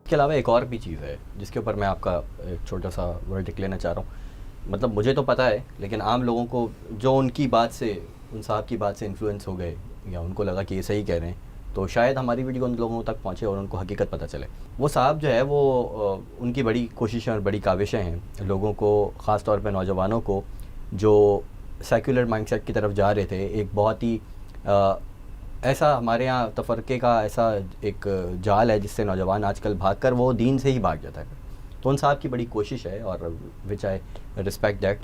کے علاوہ ایک اور بھی چیز ہے جس کے اوپر میں آپ کا ایک چھوٹا سا ورڈکٹ لینا چاہ رہا ہوں. مطلب مجھے تو پتہ ہے لیکن عام لوگوں کو جو ان کی بات سے, ان صاحب کی بات سے انفلوئنس ہو گئے یا ان کو لگا کہ یہ صحیح کہہ رہے ہیں, تو شاید ہماری ویڈیو ان لوگوں تک پہنچے اور ان کو حقیقت پتہ چلے. وہ صاحب جو ہے وہ ان کی بڑی کوششیں اور بڑی کاوشیں ہیں لوگوں کو, خاص طور پہ نوجوانوں کو جو سیکولر مائنڈ سیٹ کی طرف جا رہے تھے. ایک بہت ہی ایسا ہمارے یہاں تفرقے کا ایسا ایک جال ہے جس سے نوجوان آج کل بھاگ کر وہ دین سے ہی بھاگ جاتا ہے. تو ان صاحب کی بڑی کوشش ہے اور وچ آئی رسپیکٹ دیٹ.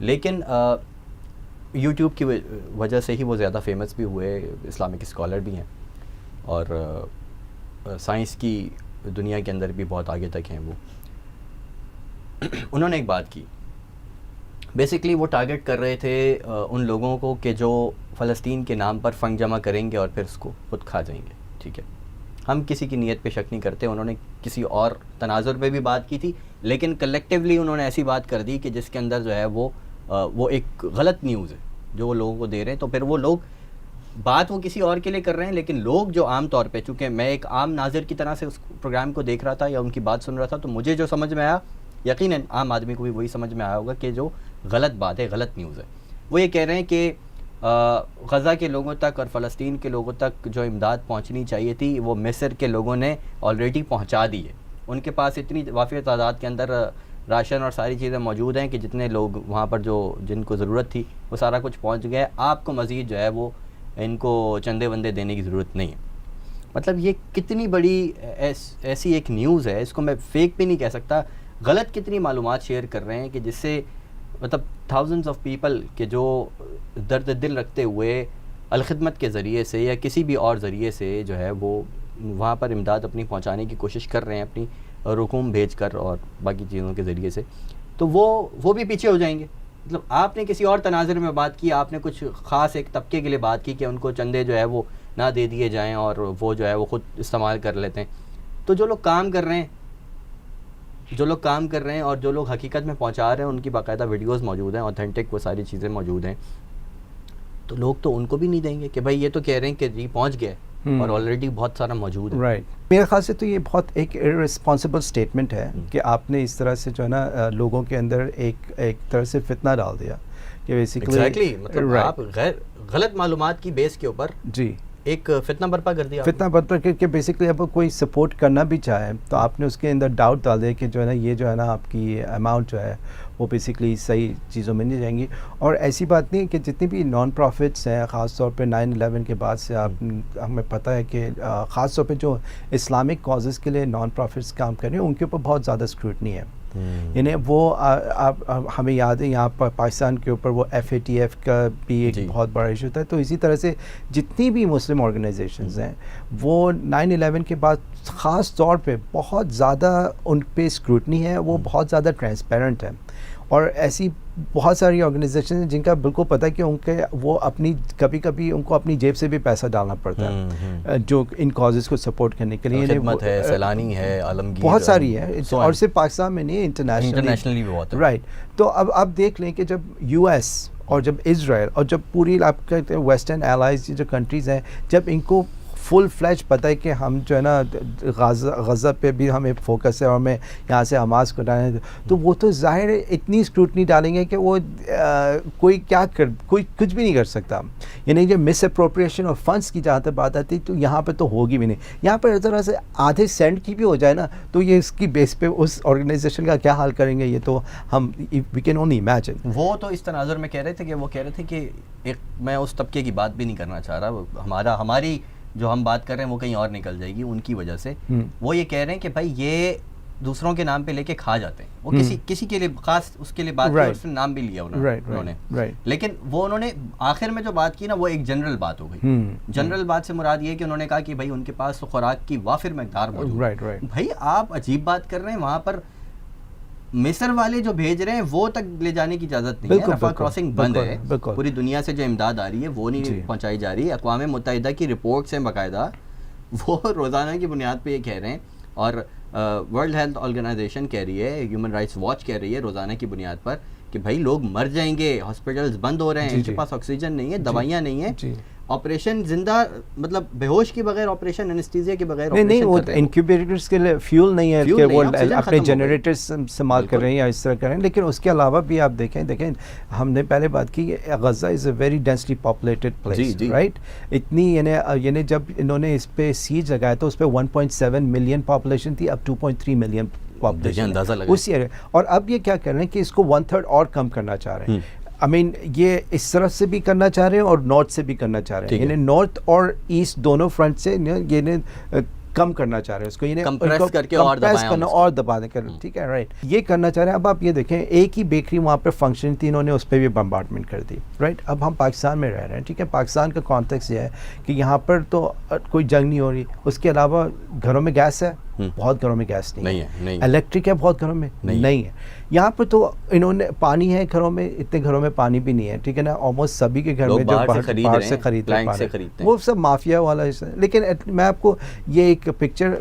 لیکن یوٹیوب کی وجہ سے ہی وہ زیادہ فیمس بھی ہوئے, اسلامک اسکالر بھی ہیں اور سائنس کی دنیا کے اندر بھی بہت آگے تک ہیں. وہ انہوں نے ایک بات کی, بیسکلی وہ ٹارگٹ کر رہے تھے ان لوگوں کو کہ جو فلسطین کے نام پر فنڈ جمع کریں گے اور پھر اس کو خود کھا جائیں گے. ٹھیک ہے, ہم کسی کی نیت پہ شک نہیں کرتے. انہوں نے کسی اور تناظر پہ بھی بات کی تھی لیکن کلیکٹیولی انہوں نے ایسی بات کر دی کہ جس کے اندر جو ہے وہ ایک غلط نیوز ہے جو وہ لوگوں کو دے رہے ہیں. تو پھر وہ لوگ بات وہ کسی اور کے لیے کر رہے ہیں لیکن لوگ جو عام طور پہ, چونکہ میں ایک عام ناظر کی طرح سے اس پروگرام کو دیکھ رہا تھا یا ان کی بات سن رہا تھا, تو مجھے جو سمجھ میں آیا, یقیناً عام آدمی کو بھی وہی سمجھ میں آیا ہوگا کہ جو غلط بات ہے, غلط نیوز ہے. وہ یہ کہہ رہے ہیں کہ غزہ کے لوگوں تک اور فلسطین کے لوگوں تک جو امداد پہنچنی چاہیے تھی وہ مصر کے لوگوں نے آلریڈی پہنچا دی ہے. ان کے پاس اتنی وافر تعداد کے اندر راشن اور ساری چیزیں موجود ہیں کہ جتنے لوگ وہاں پر جن کو ضرورت تھی وہ سارا کچھ پہنچ گیا ہے. آپ کو مزید جو ہے وہ ان کو چندے وندے دینے کی ضرورت نہیں ہے. مطلب یہ کتنی بڑی ایسی ایک نیوز ہے, اس کو میں فیک بھی نہیں کہہ سکتا. غلط کتنی معلومات شیئر کر رہے ہیں کہ جس سے مطلب تھاؤزنڈز آف پیپل کے جو درد دل رکھتے ہوئے الخدمت کے ذریعے سے یا کسی بھی اور ذریعے سے جو ہے وہ وہاں پر امداد اپنی پہنچانے کی کوشش کر رہے ہیں اپنی رقوم بھیج کر اور باقی چیزوں کے ذریعے سے, تو وہ بھی پیچھے ہو جائیں گے. مطلب آپ نے کسی اور تناظر میں بات کی, آپ نے کچھ خاص ایک طبقے کے لیے بات کی کہ ان کو چندے جو ہے وہ نہ دے دیے جائیں اور وہ جو ہے وہ خود استعمال کر لیتے ہیں. تو جو لوگ کام کر رہے ہیں اور جو لوگ حقیقت میں پہنچا رہے ہیں ان کی باقاعدہ ویڈیوز موجود ہیں, اوتھینٹک وہ ساری چیزیں موجود ہیں, تو لوگ تو ان کو بھی نہیں دیں گے کہ بھائی یہ تو کہہ رہے ہیں کہ جی پہنچ گئے اور آلریڈی بہت سارا موجود ہے. رائٹ, میرے خیال سے تو یہ بہت ایک ارسپانسبل اسٹیٹمنٹ ہے کہ آپ نے اس طرح سے جو ہے نا لوگوں کے اندر ایک طرح سے فتنہ ڈال دیا کہ بیسیکلی مطلب آپ غلط معلومات کی بیس کے اوپر جی ایک فتنہ برپا کر دیا. فتنہ برپا کر کے بیسکلی اب کوئی سپورٹ کرنا بھی چاہے تو آپ نے اس کے اندر ڈاؤٹ ڈال دیا کہ جو ہے نا یہ جو ہے نا آپ کی اماؤنٹ جو ہے وہ بیسکلی صحیح چیزوں میں نہیں جائیں گی. اور ایسی بات نہیں ہے کہ جتنی بھی نان پروفٹس ہیں, خاص طور پہ 9/11 کے بعد سے ہمیں پتہ ہے کہ خاص طور پہ جو اسلامک کازز کے لیے نان پروفٹس کام کر رہے ہیں ان کے اوپر بہت زیادہ اسکروٹنی ہے. یعنی وہ ہمیں یاد ہے یہاں پر پاکستان کے اوپر وہ FATF کا بھی ایک بہت بڑا ایشو تھا. تو اسی طرح سے جتنی بھی مسلم آرگنائزیشنز ہیں وہ 9/11 کے بعد خاص طور پہ بہت زیادہ ان پہ اسکروٹنی ہے, وہ بہت زیادہ ٹرانسپیرنٹ ہے. اور ایسی بہت ساری آرگنائزیشن ہیں جن کا بالکل پتہ ہے کہ ان کے وہ اپنی کبھی ان کو اپنی جیب سے بھی پیسہ ڈالنا پڑتا ہے جو ان کازز کو سپورٹ کرنے کے لیے. خدمت ہے, سیلانی ہے, عالمگیر بہت ساری ہے, اور صرف پاکستان میں نہیں, انٹرنیشنلی بھی بہت ہے. رائٹ, تو اب آپ دیکھ لیں کہ جب US اور جب اسرائیل اور جب پوری آپ کہتے ہیں ویسٹرن ایلائز جو کنٹریز ہیں, جب ان کو فل فلیج پتہ ہے کہ ہم جو ہے نا غزہ پہ بھی ہمیں فوکس ہے اور ہمیں یہاں سے حماس کو ڈالیں, تو وہ تو ظاہر ہے اتنی اسکروٹنی ڈالیں گے کہ وہ کوئی کچھ بھی نہیں کر سکتا. یعنی جو مس اپروپریشن اور فنڈس کی جہاں تک بات آتی تو یہاں پہ تو ہوگی بھی نہیں. یہاں پر طرح سے آدھے سینٹ کی بھی ہو جائے نا تو یہ اس کی بیس پہ اس آرگنائزیشن کا کیا حال کریں گے, یہ تو ہم وی کین اونلی امیجن. وہ تو اس تناظر میں کہہ رہے تھے کہ ایک میں اس طبقے کی بات بھی نہیں کرنا چاہ رہا, ہماری جو ہم بات کر رہے ہیں وہ کہیں اور نکل جائے گی ان کی وجہ سے. وہ یہ کہہ رہے ہیں کہ بھائی یہ دوسروں کے نام پہ لے کے کھا جاتے ہیں. وہ کسی کے لیے خاص اس کے لیے بات کی, اس نے نام بھی لیا انہوں نے, لیکن وہ انہوں نے آخر میں جو بات کی نا وہ ایک جنرل بات ہو گئی. جنرل بات سے مراد یہ کہ انہوں نے کہا کہ بھائی ان کے پاس تو خوراک کی وافر مقدار موجود ہے. بھائی آپ عجیب بات کر رہے ہیں, وہاں پر مصر والے جو بھیج رہے ہیں وہ تک لے جانے کی اجازت نہیں ہے, رفح کراسنگ بند ہے. پوری دنیا سے جو امداد آ رہی ہے وہ نہیں پہنچائی جا رہی ہے. اقوام متحدہ کی رپورٹس ہیں باقاعدہ, وہ روزانہ کی بنیاد پہ یہ کہہ رہے ہیں. اور ورلڈ ہیلتھ آرگنائزیشن کہہ رہی ہے, ہیومن رائٹس واچ کہہ رہی ہے روزانہ کی بنیاد پر کہ بھائی لوگ مر جائیں گے, ہاسپٹلز بند ہو رہے ہیں, ان کے پاس آکسیجن نہیں ہے, دوائیاں نہیں ہیں, آپریشن زندہ مطلب بے ہوش کے بغیر آپریشن, انیستھیزیا کے بغیر نہیں, وہ انکیوبیٹرز کے لیے فیول نہیں ہے کہ وہ اپنے جنریٹرز استعمال کر رہے ہیں یا اس طرح کر رہے ہیں. لیکن اس کے علاوہ بھی آپ دیکھیں ہم نے پہلے بات کی کہ Gaza is a very densely populated place, right. اتنی یعنی جب انہوں نے اس پہ سیج لگایا تو اس پہ 1.7 ملین پاپولیشن تھی, اب 2.3 ملین پاپولیشن اسی ایریا. اور اب یہ کیا کر رہے ہیں کہ اس کو 1/3 اور کم کرنا چاہ رہے ہیں. یہ اس طرف سے بھی کرنا چاہ رہے ہیں اور نارتھ سے بھی کرنا چاہ رہے ہیں, یعنی نارتھ اور ایسٹ دونوں فرنٹ سے کم کرنا چاہ رہے ہیں اس کو, یعنی کمپریس کر کے اور دبا دیں. ٹھیک ہے, رائٹ, یہ کرنا چاہ رہے ہیں. اب آپ یہ دیکھیں ایک ہی بیکری وہاں پہ فنکشن تھی, انہوں نے اس پہ بھی بمبارڈمنٹ کر دی, رائٹ. اب ہم پاکستان میں رہ رہے ہیں, ٹھیک ہے, پاکستان کا کانٹیکس یہ ہے کہ یہاں پر تو کوئی جنگ نہیں ہو رہی, اس کے علاوہ گھروں میں گیس ہے, بہت گھروں میں گیس نہیں ہے, الیکٹرک ہے بہت گھروں میں نہیں ہے. یہاں پر تو انہوں نے پانی ہے گھروں میں, اتنے گھروں میں پانی بھی نہیں ہے, ٹھیک ہے نا. آلموسٹ سبھی کے گھر میں جو باہر سے خرید رہے ہیں وہ سب مافیا والا. لیکن میں آپ کو یہ ایک پکچر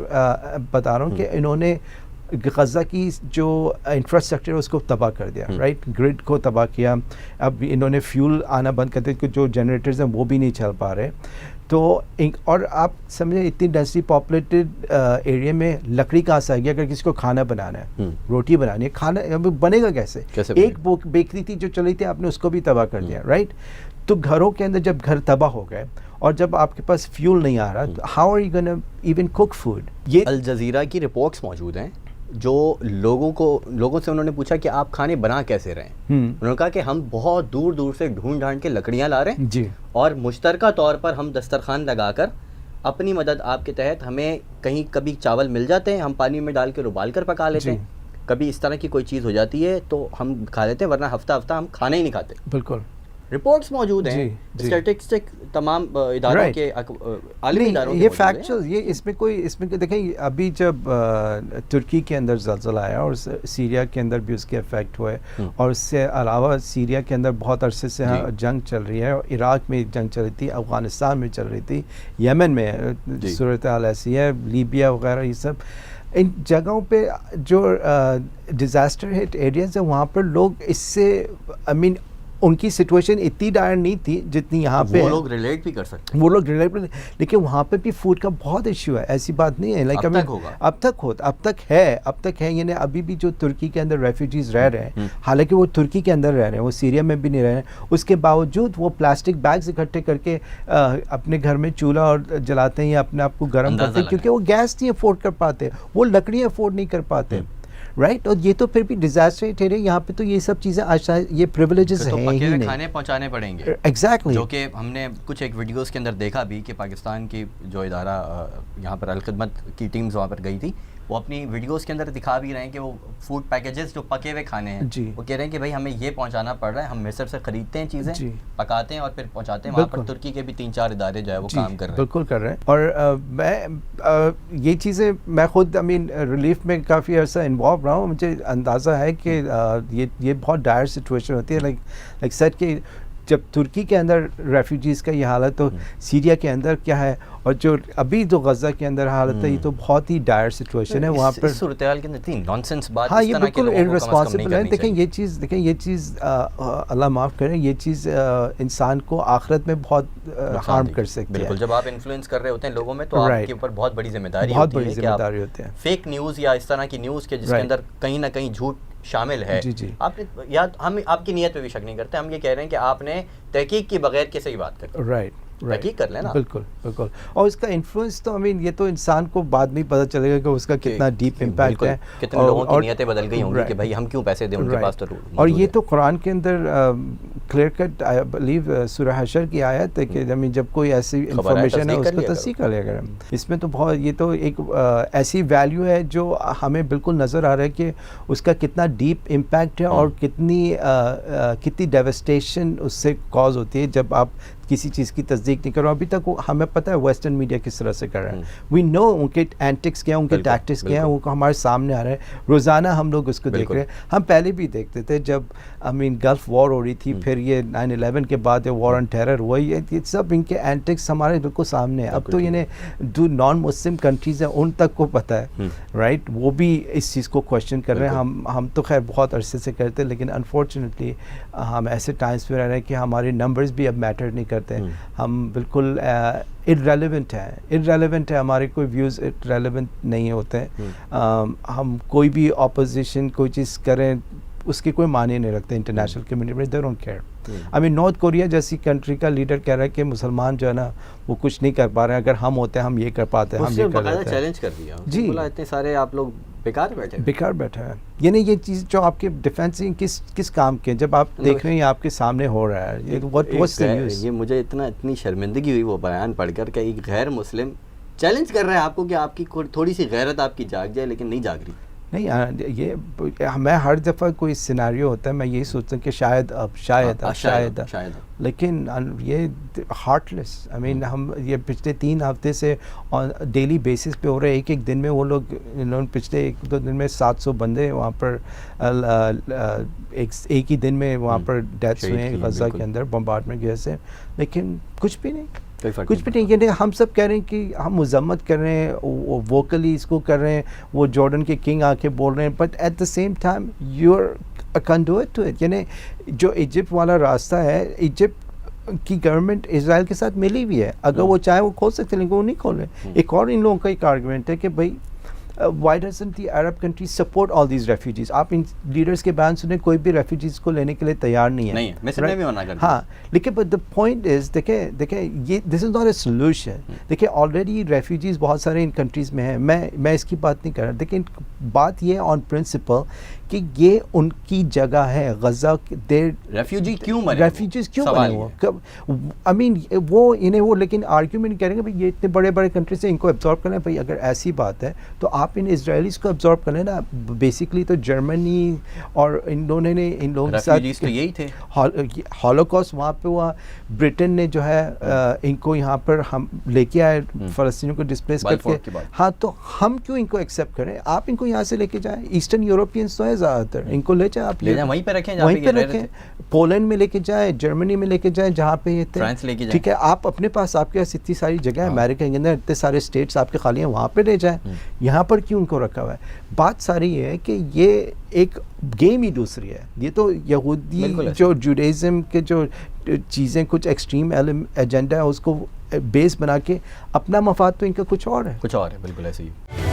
بتا رہا ہوں کہ انہوں نے غزہ کی جو انفراسٹرکچر ہے اس کو تباہ کر دیا, رائٹ, گرڈ کو تباہ کیا. اب انہوں نے فیول آنا بند کر دیا, جو جنریٹرز ہیں وہ بھی نہیں چل پا رہے. تو اور آپ سمجھیں اتنی ڈینسلی پاپولیٹڈ ایریا میں لکڑی کہاں سے آئے گی؟ اگر کسی کو کھانا بنانا ہے, روٹی بنانی ہے, کھانا بنے گا کیسے؟ ایک بیکری تھی جو چلی تھی, آپ نے اس کو بھی تباہ کر دیا, رائٹ. تو گھروں کے اندر جب گھر تباہ ہو گئے اور جب آپ کے پاس فیول نہیں آ رہا, how are you gonna even cook food? یہ الجزیرہ کی رپورٹس موجود ہیں جو لوگوں سے انہوں نے پوچھا کہ آپ کھانے بنا کیسے رہے ہیں. انہوں نے کہا کہ ہم بہت دور دور سے ڈھونڈ ڈھانڈ کے لکڑیاں لا رہے ہیں جی, اور مشترکہ طور پر ہم دسترخوان لگا کر اپنی مدد آپ کے تحت, ہمیں کہیں کبھی چاول مل جاتے ہیں, ہم پانی میں ڈال کے ابال کر پکا لیتے ہیں, کبھی اس طرح کی کوئی چیز ہو جاتی ہے تو ہم کھا لیتے ہیں, ورنہ ہفتہ ہفتہ ہم کھانا ہی نہیں کھاتے. بالکل رپورٹس موجود ہیں, اسٹیٹسٹک تمام اداروں کے, عالمی اداروں کے. یہ فیکچوئل, یہ اس میں دیکھیں ابھی جب ترکی کے اندر زلزلہ آیا اور سیریا کے اندر بھی اس کے افیکٹ ہوئے, اور اس سے علاوہ سیریا کے اندر بہت عرصے سے جنگ چل رہی ہے, اور عراق میں جنگ چل رہی تھی, افغانستان میں چل رہی تھی, یمن میں صورتحال ایسی ہے, لیبیا وغیرہ, یہ سب ان جگہوں پہ جو ڈیزاسٹر ہٹ ایریاز ہیں وہاں پر لوگ اس سے ان کی سچویشن اتنی ڈائر نہیں تھی جتنی یہاں پہ. وہ لوگ ریلیٹ بھی کر سکتے ہیں, وہ لوگ ریلیٹ, لیکن وہاں پہ بھی فوڈ کا بہت ایشو ہے, ایسی بات نہیں ہے. اب تک ہے, یعنی ابھی بھی جو ترکی کے اندر ریفیوجیز رہ رہے ہیں, حالانکہ وہ ترکی کے اندر رہ رہے ہیں, وہ سیریا میں بھی نہیں رہ رہے ہیں, اس کے باوجود وہ پلاسٹک بیگز اکٹھے کر کے اپنے گھر میں چولہا اور جلاتے ہیں یا اپنے آپ کو گرم کرتے ہیں, کیونکہ وہ گیس نہیں افورڈ کر پاتے, وہ لکڑیاں افورڈ نہیں کر پاتے, رائٹ. اور یہ تو پھر بھی ڈیزاسٹر ٹھہرے, یہاں پہ تو یہ سب چیزیں یہ پریولیجز ہیں ہی نہیں, کھانے پہنچانے پڑیں گے. ایگزیکٹلی, جو کہ ہم نے کچھ ایک ویڈیوز کے اندر دیکھا بھی کہ پاکستان کی جو ادارہ یہاں پر الخدمت کی ٹیمز وہاں پر گئی تھی, وہ اپنی ویڈیوز کے اندر دکھا بھی رہے ہیں کہ وہ فوڈ پیکیجز جو پکے ہوئے کھانے ہیں, وہ کہہ رہے ہیں کہ بھائی ہمیں یہ پہنچانا پڑ رہا ہے, ہم مصر سے خریدتے ہیں چیزیں, پکاتے ہیں اور پھر پہنچاتے ہیں. وہاں پر ترکی کے بھی 3-4 ادارے جو ہے وہ کام کر رہے ہیں. بالکل کر رہے ہیں. اور میں یہ چیزیں میں خود ریلیف میں کافی عرصہ انوالو رہا ہوں, مجھے اندازہ ہے کہ یہ بہت ڈائر سچویشن ہوتی ہے. لائک سیٹ کہ جب ترکی کے اندر ریفیوجیز کا یہ حالت, تو سیریا کے اندر کیا ہے, اور جو ابھی جو غزہ کے اندر حالت ہے, یہ تو بہت ہی ڈائر سچویشن ہے وہاں پر. صورتحال کے اندر اتنی نانسنس بات, ہاں, یہ بالکل ارسپانسبل ہے. دیکھیں یہ چیز اللہ معاف کرے, یہ چیز انسان کو آخرت میں بہت ہارم کر سکتی ہے. بالکل, جب آپ انفلوئنس کر رہے ہوتے ہیں لوگوں میں تو آپ کے اوپر بہت بڑی ذمہ داری ہوتی ہے. فیک نیوز یا اس طرح کی نیوز کے جس کے اندر کہیں نہ کہیں جھوٹ شامل ہے, آپ نے ہم آپ کی نیت پہ بھی شک نہیں کرتے, ہم یہ کہہ رہے ہیں کہ آپ نے تحقیق کی بغیر کیسے ہی بات کرتے. رائٹ, تحقیق کر لینا. بالکل. اور اس کا انفلوئنس تو یہ تو انسان کو بعد میں پتہ چلے گا کہ اس کا کتنا ڈیپ امپیکٹ ہے, کتنے لوگوں کی نیتیں بدل گئی ہوں گی کہ بھائی ہم کیوں پیسے دیں, ان کے پاس تو. اور یہ تو قرآن کے اندر کلیئر کٹ, آئی بلیو سورہ حشر کی آیت ہے کہ جب کوئی ایسی انفارمیشن ہے اس کو تصدیق کر لیا کریں. اس میں تو بہت, یہ تو ایک ایسی ویلیو ہے جو ہمیں بالکل نظر آ رہا ہے کہ اس کا کتنا ڈیپ امپیکٹ ہے اور کتنی ڈیوسٹیشن اس سے کاز ہوتی ہے جب آپ کسی چیز کی تصدیق نہیں کر رہا ہوں. ابھی تک ہمیں پتہ ہے ویسٹرن میڈیا کس طرح سے کر رہا ہے. وی نو ان کے اینٹکس کیا ہیں, ان کے ٹیکٹکس کیا ہیں, وہ ہمارے سامنے آ رہے ہیں روزانہ, ہم لوگ اس کو دیکھ رہے ہیں. ہم پہلے بھی دیکھتے تھے جب گلف وار ہو رہی تھی, پھر یہ 9/11 کے بعد وار آن ٹیرر ہوا, یہ سب ان کے اینٹکس ہمارے بالکل سامنے ہیں. اب تو جو نان مسلم کنٹریز ہیں ان تک کو پتہ ہے, رائٹ, وہ بھی اس چیز کو کوشچن کر رہے ہیں. ہم تو خیر بہت عرصے سے کرتے ہیں, لیکن انفارچونیٹلی ہم ایسے ٹائمس پہ رہ رہے ہیں کہ ہمارے نمبرز بھی اب میٹر نہیں کرتے. ہم بالکل irrelevant ہے, ہمارے کوئی ویوز irrelevant نہیں ہوتے ہیں. ہم کوئی بھی اپوزیشن کوئی چیز کریں اس کی کوئی معنی نہیں رکھتے انٹرنیشنل کمیونٹی میں. they don't care. North Korea جیسی کنٹری کا لیڈر کہہ رہا ہے کہ مسلمان جو ہے نا وہ کچھ نہیں کر پا رہے ہیں, اگر ہم ہوتے ہیں ہم یہ کر پاتے ہیں, ہم یہ کر لیتے ہیں. چیلنج کر دیا جی, بولا اتنے سارے آپ لوگ بیکار بیٹھے ہیں. یعنی یہ چیز جو آپ کے ڈیفینس کس کام کے, جب آپ دیکھ رہے ہیں آپ کے سامنے ہو رہا ہے, یہ مجھے اتنی شرمندگی ہوئی وہ بیان پڑھ کر کہ ایک غیر مسلم چیلنج کر رہے ہیں آپ کو کہ آپ کی تھوڑی سی غیرت آپ کی جاگ جائے, لیکن نہیں جاگ رہی. نہیں, یہ میں ہر دفعہ کوئی سیناریو ہوتا ہے میں یہی سوچتا ہوں کہ شاید لیکن یہ ہارٹ لیس. ہم یہ پچھلے 3 ہفتے سے ڈیلی بیسس پہ ہو رہے ہیں. ایک دن میں وہ لوگ پچھلے 1-2 دن میں 700 بندے وہاں پر ایک ہی دن میں وہاں پر ڈیتھس ہوئے ہیں غزہ کے اندر بمبارڈمنٹ کی وجہ سے, لیکن کچھ بھی نہیں. یعنی ہم سب کہہ رہے ہیں کہ ہم مذمت کر رہے ہیں, ووکلی اس کو کر رہے ہیں, وہ جارڈن کے کنگ آ کے بول رہے ہیں, but at the same time you are conduit to it. یعنی جو ایجپٹ والا راستہ ہے, ایجپٹ کی گورنمنٹ اسرائیل کے ساتھ ملی ہوئی ہے, اگر وہ چاہے وہ کھول سکتے ہیں, لیکن وہ نہیں کھول رہے. ایک اور ان لوگوں کا ایک آرگومنٹ ہے کہ بھائی why doesn't the Arab countries support all these refugees. آپ ان لیڈرز کے بیان سنیں, کوئی بھی ریفیوجیز کو لینے کے لیے تیار نہیں ہے. مصر میں بھی منع کر دیا. ہاں, لیکن but the point is دیکھیں یہ this is not a solution. دیکھیں آلریڈی ریفیوجیز بہت سارے ان کنٹریز میں ہیں, میں اس کی بات نہیں کر رہا, لیکن بات یہ آن پرنسپل کہ یہ ان کی جگہ ہے غزہ. ریفیوجیز کیوں بنے وہ انہیں وہ, لیکن آرگیومنٹ کریں گے بھائی یہ اتنے بڑے بڑے کنٹریز ہیں, ان کو ایبزارب کریں. بھائی اگر ایسی بات ہے تو آپ ان اسرائیلیز کو ایبزارب کریں نا. بیسکلی تو جرمنی اور ان لوگوں کے ساتھ یہی تھے, ہالوکاسٹ وہاں پہ ہوا. برٹن نے جو ہے ان کو یہاں پر ہم لے کے آئے, فلسطینیوں کو ڈسپلیس کر کے. ہاں, تو ہم کیوں ان کو ایکسیپٹ کریں؟ آپ ان کو یہاں سے لے کے جائیں. ایسٹرن یورپینس تو ہے زیادہ تر, ان کو لے جائیں, آپ وہیں پہ رکھیں. پولینڈ میں لے کے جائیں, جرمنی میں لے کے جائیں, جہاں پہ یہ تھے, ٹھیک ہے. آپ اپنے پاس, آپ کے پاس اتنی ساری جگہ ہے امریکہ کے اندر, اتنے سارے اسٹیٹس آپ کے خالی ہیں, وہاں پہ لے جائیں. یہاں پر کیوں ان کو رکھا ہوا ہے؟ بات ساری یہ ہے کہ یہ ایک گیم ہی دوسری ہے. یہ تو یہودی جو جوڈائزم کے جو چیزیں کچھ ایکسٹریم ایجنڈا ہے اس کو بیس بنا کے اپنا مفاد, تو ان کا کچھ اور ہے. بالکل ایسے ہی.